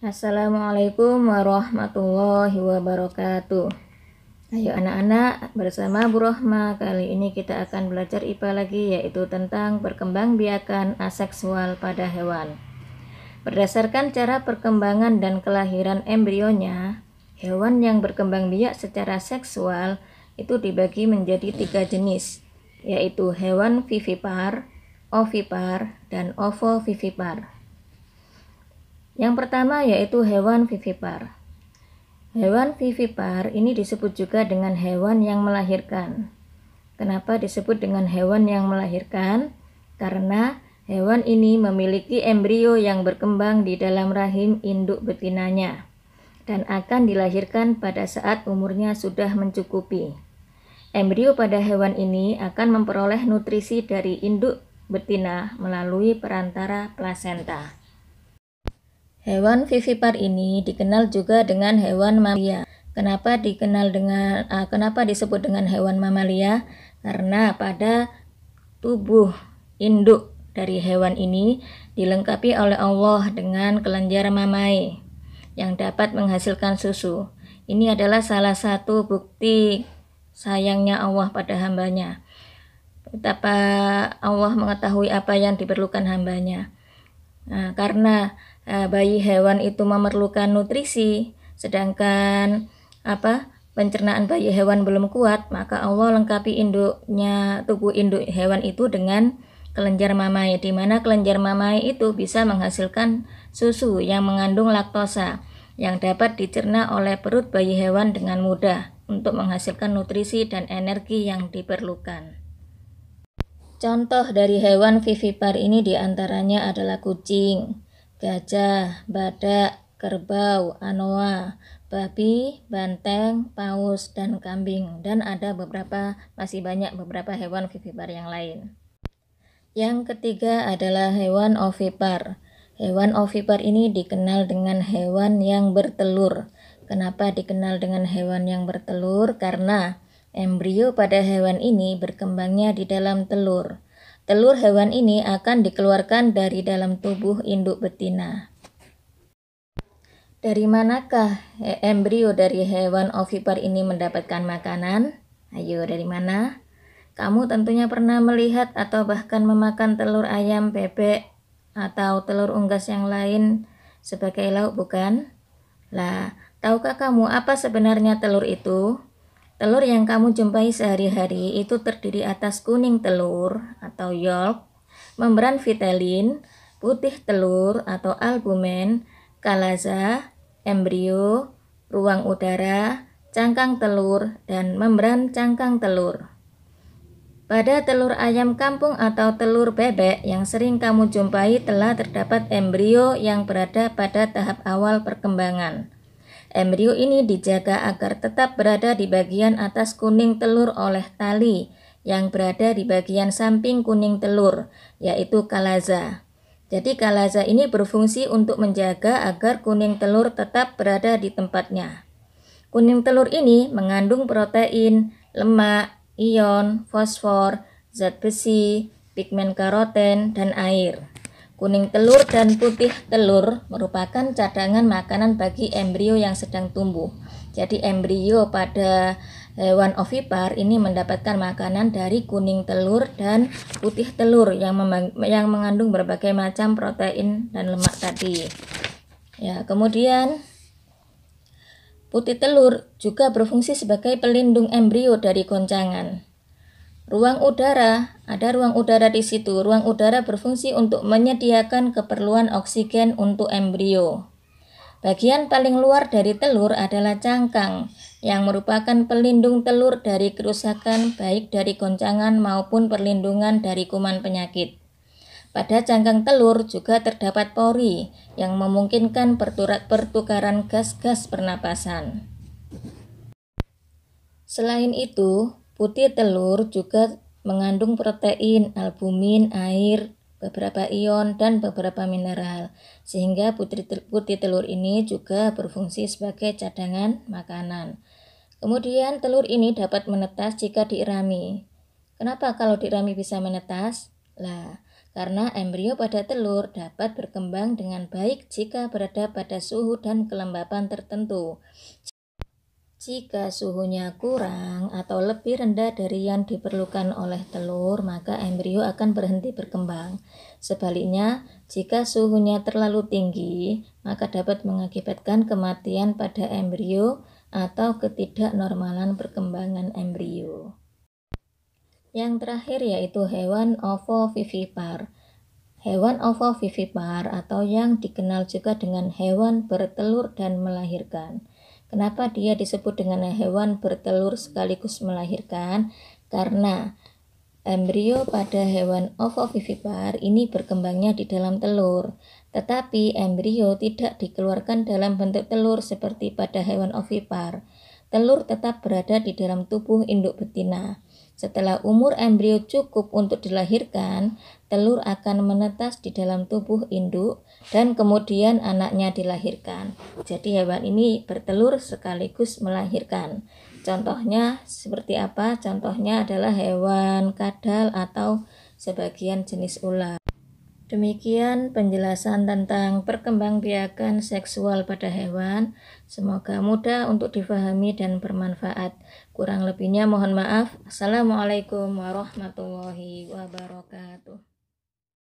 Assalamualaikum warahmatullahi wabarakatuh. Ayo anak-anak, bersama Bu Rohma. Kali ini kita akan belajar IPA lagi, yaitu tentang perkembangbiakan aseksual pada hewan. Berdasarkan cara perkembangan dan kelahiran embrionya, hewan yang berkembang biak secara seksual itu dibagi menjadi 3 jenis, yaitu hewan vivipar, ovipar, dan ovovivipar. Yang pertama yaitu hewan vivipar. Hewan vivipar ini disebut juga dengan hewan yang melahirkan. Kenapa disebut dengan hewan yang melahirkan? Karena hewan ini memiliki embrio yang berkembang di dalam rahim induk betinanya dan akan dilahirkan pada saat umurnya sudah mencukupi. Embrio pada hewan ini akan memperoleh nutrisi dari induk betina melalui perantara plasenta. Hewan vivipar ini dikenal juga dengan hewan mamalia. Kenapa disebut dengan hewan mamalia? Karena pada tubuh induk dari hewan ini dilengkapi oleh Allah dengan kelenjar mamai yang dapat menghasilkan susu. Ini adalah salah satu bukti sayangnya Allah pada hambanya. Betapa Allah mengetahui apa yang diperlukan hambanya. Karena bayi hewan itu memerlukan nutrisi, sedangkan pencernaan bayi hewan belum kuat, maka Allah lengkapi tubuh induk hewan itu dengan kelenjar mamai, di mana kelenjar mamai itu bisa menghasilkan susu yang mengandung laktosa yang dapat dicerna oleh perut bayi hewan dengan mudah untuk menghasilkan nutrisi dan energi yang diperlukan. Contoh dari hewan vivipar ini diantaranya adalah kucing, gajah, badak, kerbau, anoa, babi, banteng, paus, dan kambing. Dan ada masih banyak beberapa hewan vivipar yang lain. Yang ketiga adalah hewan ovipar. Hewan ovipar ini dikenal dengan hewan yang bertelur. Kenapa dikenal dengan hewan yang bertelur? Karena embrio pada hewan ini berkembangnya di dalam telur. Telur hewan ini akan dikeluarkan dari dalam tubuh induk betina. Dari manakah embrio dari hewan ovipar ini mendapatkan makanan? Ayo, dari mana? Kamu tentunya pernah melihat atau bahkan memakan telur ayam, bebek, atau telur unggas yang lain sebagai lauk, bukan? Lah, tahukah kamu apa sebenarnya telur itu? Telur yang kamu jumpai sehari-hari itu terdiri atas kuning telur atau yolk, membran vitelin, putih telur atau albumen, kalaza, embrio, ruang udara, cangkang telur, dan membran cangkang telur. Pada telur ayam kampung atau telur bebek yang sering kamu jumpai telah terdapat embrio yang berada pada tahap awal perkembangan. Embrio ini dijaga agar tetap berada di bagian atas kuning telur oleh tali yang berada di bagian samping kuning telur, yaitu kalaza. Jadi kalaza ini berfungsi untuk menjaga agar kuning telur tetap berada di tempatnya. Kuning telur ini mengandung protein, lemak, ion, fosfor, zat besi, pigmen karoten, dan air. Kuning telur dan putih telur merupakan cadangan makanan bagi embrio yang sedang tumbuh. Jadi embrio pada hewan ovipar ini mendapatkan makanan dari kuning telur dan putih telur yang mengandung berbagai macam protein dan lemak tadi. Ya, kemudian putih telur juga berfungsi sebagai pelindung embrio dari goncangan. Ruang udara, ada ruang udara di situ. Ruang udara berfungsi untuk menyediakan keperluan oksigen untuk embrio. Bagian paling luar dari telur adalah cangkang, yang merupakan pelindung telur dari kerusakan baik dari goncangan maupun perlindungan dari kuman penyakit. Pada cangkang telur juga terdapat pori yang memungkinkan pertukaran gas-gas pernapasan. Selain itu, putih telur juga mengandung protein, albumin, air, beberapa ion, dan beberapa mineral, sehingga putih telur ini juga berfungsi sebagai cadangan makanan. Kemudian telur ini dapat menetas jika diirami. Kenapa kalau diirami bisa menetas? Lah, karena embrio pada telur dapat berkembang dengan baik jika berada pada suhu dan kelembapan tertentu. Jika suhunya kurang atau lebih rendah dari yang diperlukan oleh telur, maka embrio akan berhenti berkembang. Sebaliknya, jika suhunya terlalu tinggi, maka dapat mengakibatkan kematian pada embrio atau ketidaknormalan perkembangan embrio. Yang terakhir yaitu hewan ovovivipar. Hewan ovovivipar atau yang dikenal juga dengan hewan bertelur dan melahirkan. Kenapa dia disebut dengan hewan bertelur sekaligus melahirkan? Karena embrio pada hewan ovovivipar ini berkembangnya di dalam telur, tetapi embrio tidak dikeluarkan dalam bentuk telur seperti pada hewan ovipar. Telur tetap berada di dalam tubuh induk betina. Setelah umur embrio cukup untuk dilahirkan, telur akan menetas di dalam tubuh induk dan kemudian anaknya dilahirkan. Jadi hewan ini bertelur sekaligus melahirkan. Contohnya seperti apa? Contohnya adalah hewan kadal atau sebagian jenis ular. Demikian penjelasan tentang perkembangbiakan seksual pada hewan. Semoga mudah untuk difahami dan bermanfaat. Kurang lebihnya mohon maaf. Assalamualaikum warahmatullahi wabarakatuh.